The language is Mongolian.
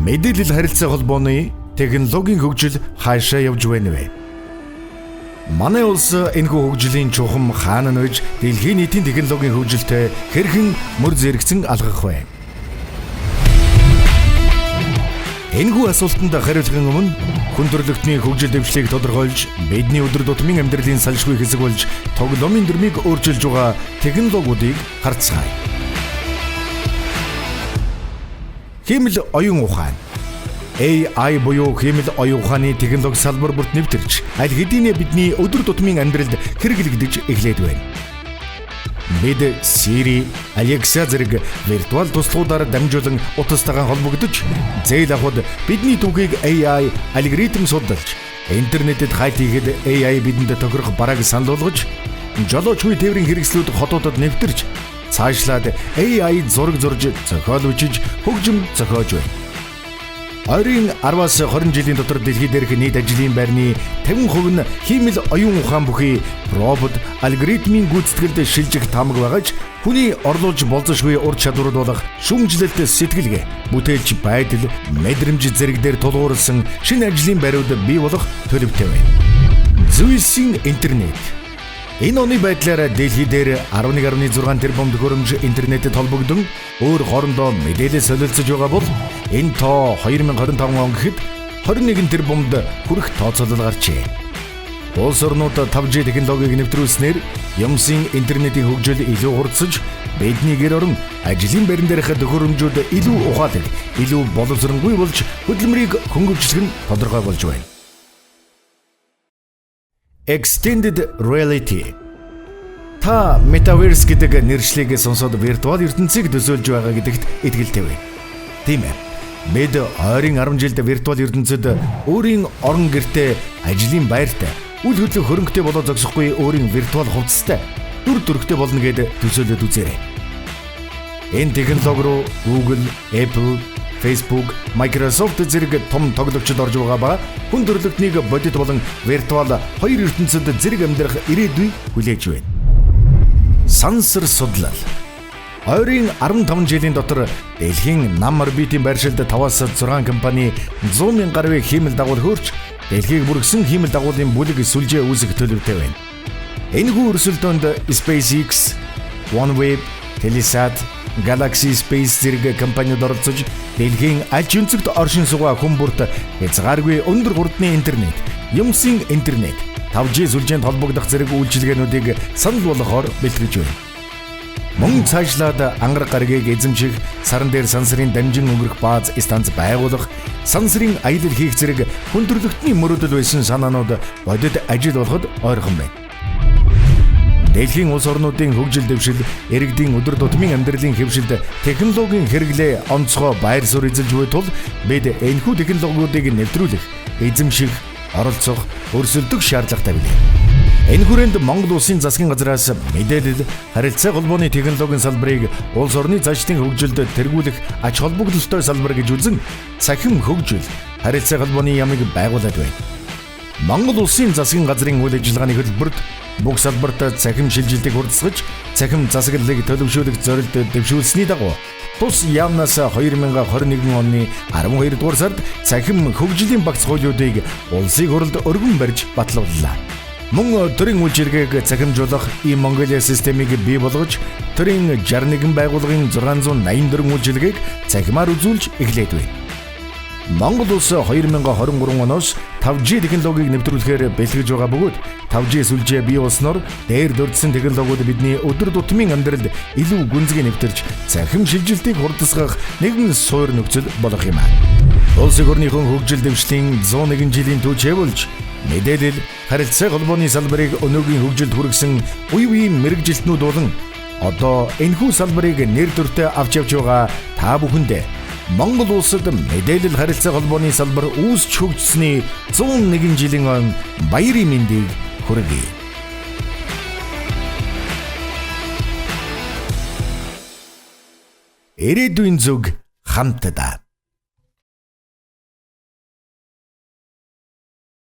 Мэдээлэл харилцаа холбооны технологийн хөгжил хаашаа явж байна вэ? Манай улс энэхүү хөгжлийн чухам хаана нэж дэлхийн нийтийн технологийн хөгжилтэй хэрхэн мөр зэрэгцэн алгах вэ? Энэхүү асуултанд хариулахын өмнө хүн төрөлхтний хөгжил дэвшлийг тодорхойлж, бидний өдөр тутмын амьдралын салшгүй хэсэг болж тоглоомын дүрмийг өөрчилж байгаа технологиудыг харцгаая. Хиймэл оюун ухаан AI буюу хиймэл оюун ухааны технологи салбар бүрт нэвтэрч аль хэдийн бидний өдөр тутмын амьдралд хэрэглэгдэж эхлээд байна. Бид Siri, Alexa зэрэг виртуал туслахуудаар дамжуулан утастайгаа холбогдож, зээл авахд бидний түүхийг AI алгоритм судалж, интернетэд хайт хийхэд AI бидэнд тохирох барааг санал болгож, жолоочгүй тээврийн хэрэгслүүд хотуудад нэвтэрч, цаашлаад AI зураг зурж, зохиол бичиж, хөгжим зохиож байна. Ойрын 10-аас 20 жилийн дотор дэлхий дээрх нийт ажлын байрны 50% нь хиймэл оюун ухаан бүхий робот алгоритмын гүйцэтгэлд шилжих таамаг байгаж, хүний орлуулж болзошгүй ур чадварууд болох шүүмжлэлт сэтгэлгээ, бүтээлч байдал, мэдрэмж зэрэг дээр тулгуурласан шинэ ажлын байрууд бий болох төлөвтэй байна. Зүйлсийн интернет. Энэ оны байдлаар дэлхий дээр 11.6 тэрбум төхөөрөмж интернетэд холбогдсон өөр хоорондоо мэдээлэл солилцож байгаа бол энэ тоо 2025 он гэхэд 21 тэрбумд хүрэх тооцоолол гарчээ. Улс орнууд 5G технологиг нэвтрүүлснээр юмсын интернетийн хөгжил илүү хурдсаж, бидний гэр орон ажлын байран дээрх төхөөрөмжүүд илүү ухаалаг, илүү боловсронгүй болж хөдөлмөрийг хөнгөвчлөх нь тодорхой болж байна. Extended Reality. Та Metaverse гэдэг нэршлиг сонсоод виртуал ертөнцийг төсөөлж байгаа гэдэгт итгэлтэй вэ? Тийм ээ. Бид ойрын 10 жилд виртуал ертөнцид өөрийн орон гэртээ, ажлын байртай, үл хөдлөх хөрөнгөтэй болоо зогсохгүй өөрийн виртуал хувцастай дүр төрхтэй болно гэд төсөөлөд үзээрэй. Энэ технологи руу Google, Apple, Facebook, Microsoft зэрэг том тоглогчид орж байгаа ба хүн төрөлхтнийг бодит болон виртуал хоёр ертөнцид зэрэг амьдрах ирээдүй хүлээж байна. Сансар судлал. Ойрын 15 жилийн дотор дэлхийн нам орбитын байршилд 5-6 компани 100,000 гаруй хиймэл дагуул хөрч дэлхийг бүргсэн хиймэл дагуулын бүлэг сүлжээ үүсгэх төлөвтэй байна. Энэхүү өрсөлдөөнд SpaceX, OneWeb, Telesat, Galaxy Space зэрэг компаниуд оролцож дэлхийн аль ч өнцөгт оршин суугаа хүн бүрт хязгааргүй өндөр хурдны интернет, юмсын интернет, 5G сүлжээнд холбогдох зэрэг үйлчилгээнүүдийг санал болгохоор бэлтгэж байна. Мөн цаашлаад ангар гарагийг эзэмших, саран дээр сансрын дамжин өнгөрөх бааз станц байгуулах, сансрын аялал хийх зэрэг хүн төрөлхтний мөрөөдөл байсан санаанууд бодит ажил болоход ойрхон байна. Дэлхийн улс орнуудын хөгжил дэвшил, иргэдийн өдөр тутмын амьдралын хэвшилд технологийн хэрэглээ онцгой байр суурь эзэлж буй тул бид энэхүү технологиудыг нэвтрүүлэх, эзэмших, оролцох, өрсөлдөх шаардлагатай билээ. Энэ хүрээнд Монгол Улсын засгийн газраас мэдээлэл, харилцаа холбооны технологийн салбарыг улс орны заачлалын хөгжилд тэргүүлэх ач холбогдолтой салбар гэж үзэн цахим хөгжил, харилцаа холбооны ямыг байгуулад байна. Монгол Улсын засгийн газрын үйл ажиллагааны хөтөлбөрт бүх салбарт цахим шилжилтийг хурдсгаж, цахим засаглалыг төлөвшүүлэх зорилт дэвшүүлсэний дагуу тус яамнаас 2021 оны 12 дугаар сард цахим хөгжлийн багц хуулиудыг улсын хурлд өргөн барьж батлууллаа. Мөн төрийн үйлчилгээг цахимжуулах e-Mongolia системийг бий болгож, төрийн 61 байгууллагын 684 үйлчилгээг цахимаар үзүүлж эхлээд байна. Монгол улс 2023 оноос 5G технологиг нэвтрүүлэхээр бэлтгэж байгаа бөгөөд 5G сүлжээ бий болсноор дээр дурдсан технологиуд бидний өдөр тутмын амьдралд илүү гүнзгий нэвтэрч цахим шилжилтийг хурдсгах нэгэн суур нөхцөл болох юм аа. Улс орныхон хөгжил дэвшлийн 101 жилийн түүчээ болж мэдээлэл, харилцаа холбооны салбарыг өнөөгийн хөгжилд хүргэсэн үе үеийн мэрэгжилтнүүд болон одоо энэхүү салбарыг нэр төртөө авч явж байгаа та бүхэндээ Монгол улсад мэдээлэл харилцаа холбооны салбар үүсч хөгжсөний 101 жилийн он баярын мэндийг хүргэе. Ирээдүйн зүг хамтдаа.